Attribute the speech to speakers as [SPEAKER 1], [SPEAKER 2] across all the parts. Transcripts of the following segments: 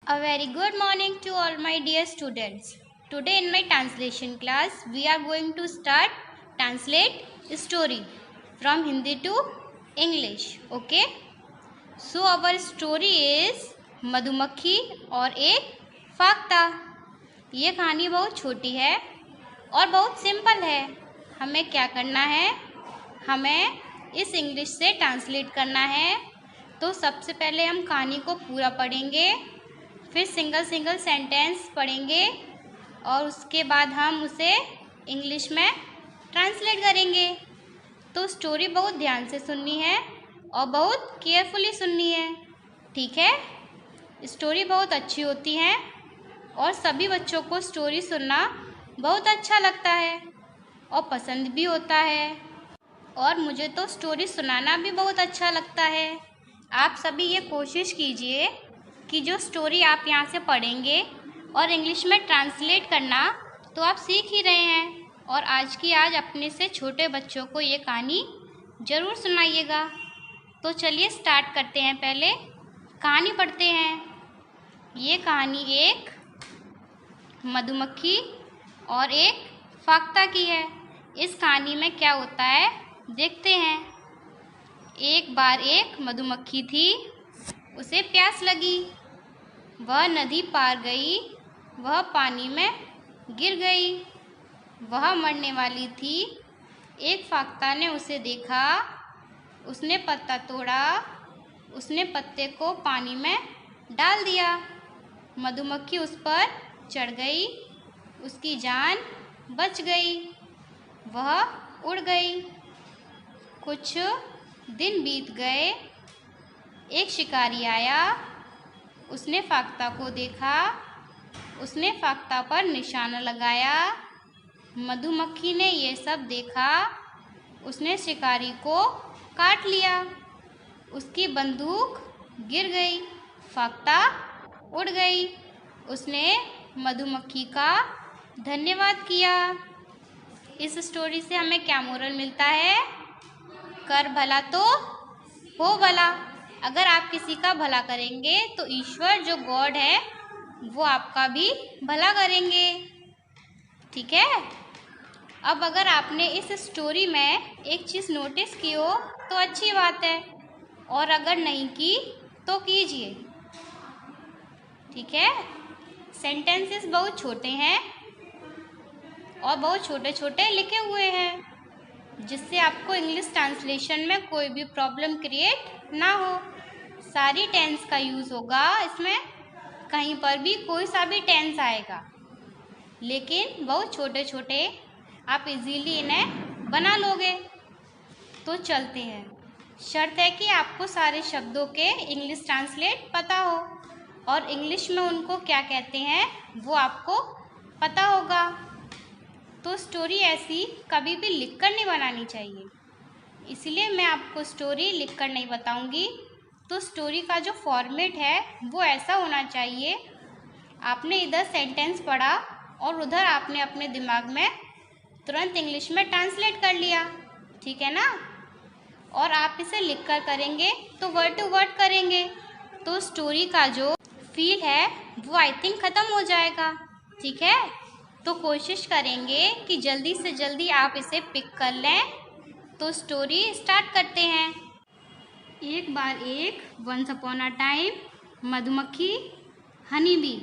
[SPEAKER 1] A very good morning to all my dear students. Today in my translation class we are going to start translate story from Hindi to English. Okay? So our story is मधुमक्खी और एक फाख्ता। ये कहानी बहुत छोटी है और बहुत सिंपल है। हमें क्या करना है? हमें इस इंग्लिश से ट्रांसलेट करना है। तो सबसे पहले हम कहानी को पूरा पढ़ेंगे, फिर सिंगल सिंगल सेंटेंस पढ़ेंगे और उसके बाद हम उसे इंग्लिश में ट्रांसलेट करेंगे। तो स्टोरी बहुत ध्यान से सुननी है और बहुत केयरफुली सुननी है, ठीक है? स्टोरी बहुत अच्छी होती है और सभी बच्चों को स्टोरी सुनना बहुत अच्छा लगता है और पसंद भी होता है, और मुझे तो स्टोरी सुनाना भी बहुत अच्छा लगता है। आप सभी ये कोशिश कीजिए कि जो स्टोरी आप यहाँ से पढ़ेंगे और इंग्लिश में ट्रांसलेट करना तो आप सीख ही रहे हैं, और आज की आज अपने से छोटे बच्चों को ये कहानी ज़रूर सुनाइएगा। तो चलिए स्टार्ट करते हैं। पहले कहानी पढ़ते हैं। ये कहानी एक मधुमक्खी और एक फाख्ता की है। इस कहानी में क्या होता है देखते हैं। एक बार एक मधुमक्खी थी, उसे प्यास लगी। वह नदी पार गई, वह पानी में गिर गई। वह मरने वाली थी। एक फाख्ता ने उसे देखा, उसने पत्ता तोड़ा, उसने पत्ते को पानी में डाल दिया। मधुमक्खी उस पर चढ़ गई, उसकी जान बच गई, वह उड़ गई। कुछ दिन बीत गए। एक शिकारी आया, उसने फाख्ता को देखा, उसने फाख्ता पर निशाना लगाया। मधुमक्खी ने ये सब देखा, उसने शिकारी को काट लिया। उसकी बंदूक गिर गई, फाख्ता उड़ गई। उसने मधुमक्खी का धन्यवाद किया। इस स्टोरी से हमें क्या मोरल मिलता है? कर भला तो हो भला। अगर आप किसी का भला करेंगे तो ईश्वर जो गॉड है वो आपका भी भला करेंगे, ठीक है? अब अगर आपने इस स्टोरी में एक चीज़ नोटिस की हो तो अच्छी बात है, और अगर नहीं की तो कीजिए, ठीक है? सेंटेंसेस बहुत छोटे हैं और बहुत छोटे छोटे लिखे हुए हैं, जिससे आपको इंग्लिश ट्रांसलेशन में कोई भी प्रॉब्लम क्रिएट ना हो। सारी टेंस का यूज़ होगा इसमें, कहीं पर भी कोई सा भी टेंस आएगा, लेकिन बहुत छोटे छोटे आप इजीली इन्हें बना लोगे। तो चलते हैं। शर्त है कि आपको सारे शब्दों के इंग्लिश ट्रांसलेट पता हो और इंग्लिश में उनको क्या कहते हैं वो आपको पता होगा। तो स्टोरी ऐसी कभी भी लिखकर नहीं बनानी चाहिए, इसलिए मैं आपको स्टोरी लिखकर नहीं बताऊंगी। तो स्टोरी का जो फॉर्मेट है वो ऐसा होना चाहिए, आपने इधर सेंटेंस पढ़ा और उधर आपने अपने दिमाग में तुरंत इंग्लिश में ट्रांसलेट कर लिया, ठीक है ना? और आप इसे लिखकर करेंगे तो वर्ड टू वर्ड करेंगे तो स्टोरी का जो फील है वो आई थिंक ख़त्म हो जाएगा, ठीक है? तो कोशिश करेंगे कि जल्दी से जल्दी आप इसे पिक कर लें। तो स्टोरी स्टार्ट करते हैं। एक बार एक, वंस अपॉन अ टाइम, मधुमक्खी, honey bee.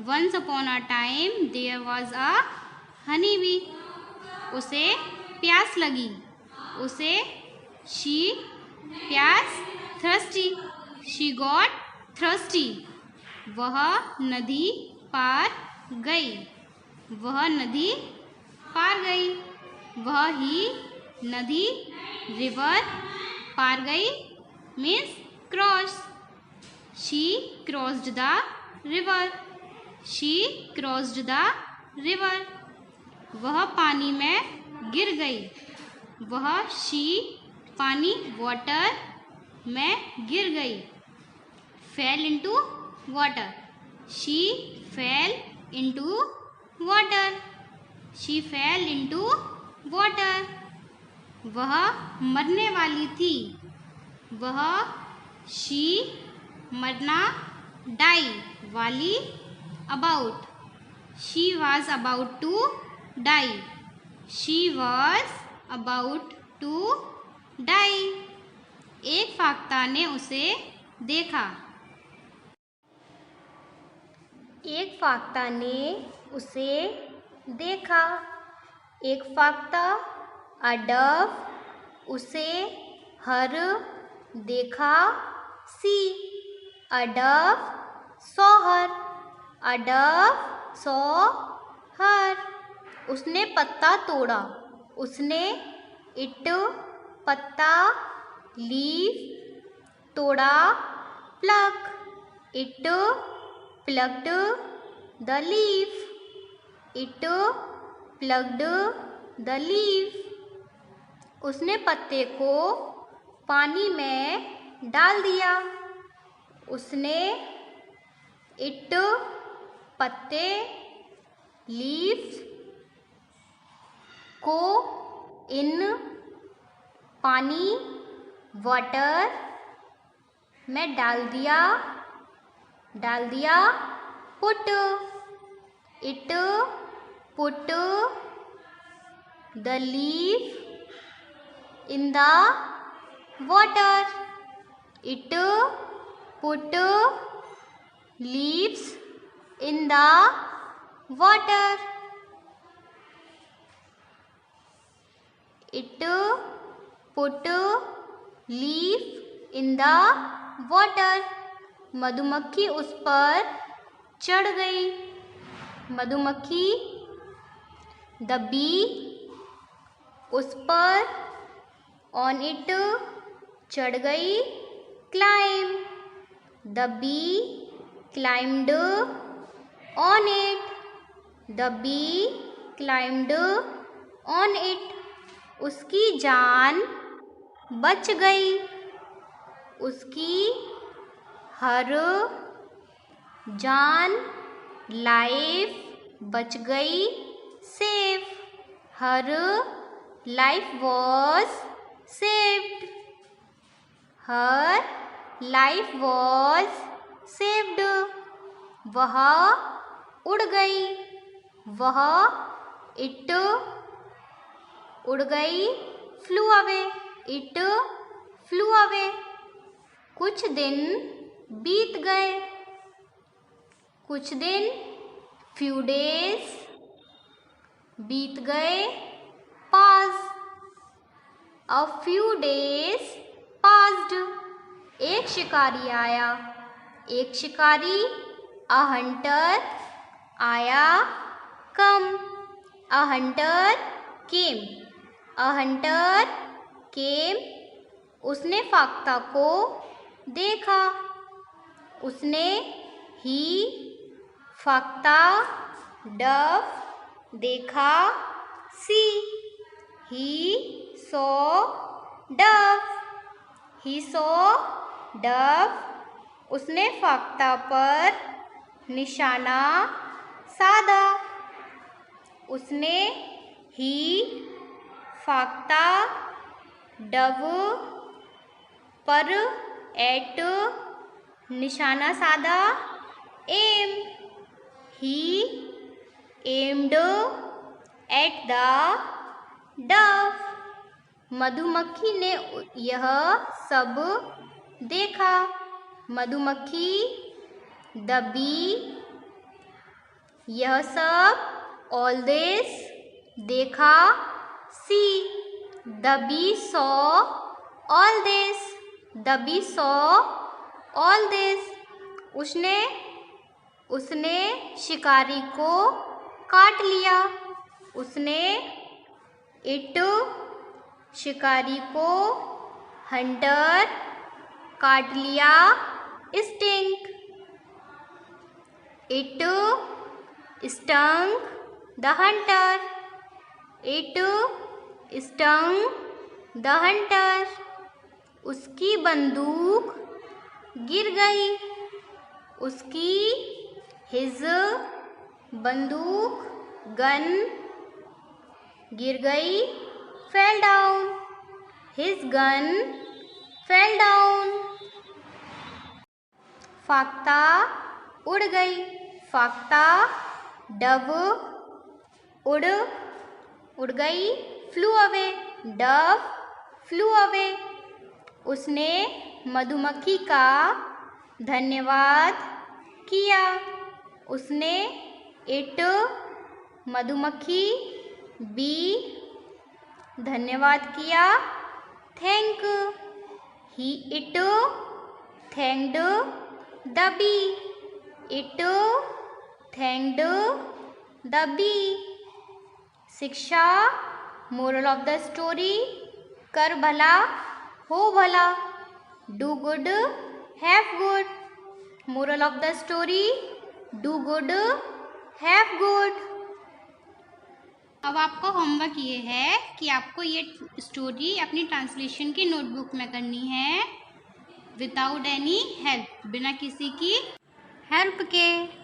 [SPEAKER 1] Once upon a time there was a honey bee. उसे प्यास लगी, उसे शी प्यास थर्स्टी, शी गॉट थर्स्टी। वह नदी पार गई, वह नदी पार गई। वह ही नदी रिवर पार गई means cross. She crossed the river, she crossed the river. वह पानी में गिर गई, वह शी पानी वाटर में गिर गई। Fail into water, she fail into water, she fail into water. वह मरने वाली थी, वह शी मरना die वाली about, she was about to die, she was about to die। एक फाख्ता ने उसे देखा, एक फाख्ता ने उसे देखा। एक फाख्ता a dove, उसे हर देखा सी, a dove saw her, a dove saw her। उसने पत्ता तोड़ा, उसने इट पत्ता, लीफ तोड़ा, pluck it plucked the leaf, it plucked the leaf. उसने पत्ते को पानी में डाल दिया, उसने इट पत्ते लीव्स को इन पानी वाटर में डाल दिया, put it put the leaf in the water, it put leaves in the water, it put leaf in the water। मधुमक्खी उस पर चढ़ गई, मधुमक्खी the bee उस पर on it चढ़ गई, climb the bee climbed on it, the bee climbed on it। उसकी जान बच गई, उसकी हर जान लाइफ बच गई, safe her life was saved, her life was saved। वह उड़ गई, वह it उड़ गई, flew away, it flew away। कुछ दिन बीत गए, कुछ दिन few days बीत गए, pass A few days passed, एक शिकारी आया, एक शिकारी a hunter आया, come a hunter came, a hunter came। उसने फाख्ता को देखा, उसने ही फाख्ता डव देखा, सी ही saw dove, he saw dove। उसने फाख्ता पर निशाना साधा, उसने ही फाख्ता डव पर एट निशाना साधा, aim he aimed at the dove. मधुमक्खी ने यह सब देखा, मधुमक्खी द बी यह सब ऑल दिस देखा, see the bee saw all this, the bee saw all this. उसने शिकारी को काट लिया, उसने इट शिकारी को हंटर काट लिया, sting it stung the Hunter, it stung the Hunter. उसकी बंदूक गिर गई, उसकी हिज बंदूक गन गिर गई, fell down, his gun fell down। फाख्ता उड़ गई, फाख्ता। डव उड़ गई, flu away, Dove flu away. उसने मधुमक्खी का धन्यवाद किया, उसने इट मधुमक्खी बी धन्यवाद किया, thank he it thanked the bee, it thanked the bee. शिक्षा मोरल ऑफ द स्टोरी, कर भला हो भला, do good have good. Moral of the story, do good have good. अब आपका होमवर्क ये है कि आपको ये स्टोरी अपनी ट्रांसलेशन की नोटबुक में करनी है विदाउट एनी हेल्प, बिना किसी की हेल्प के।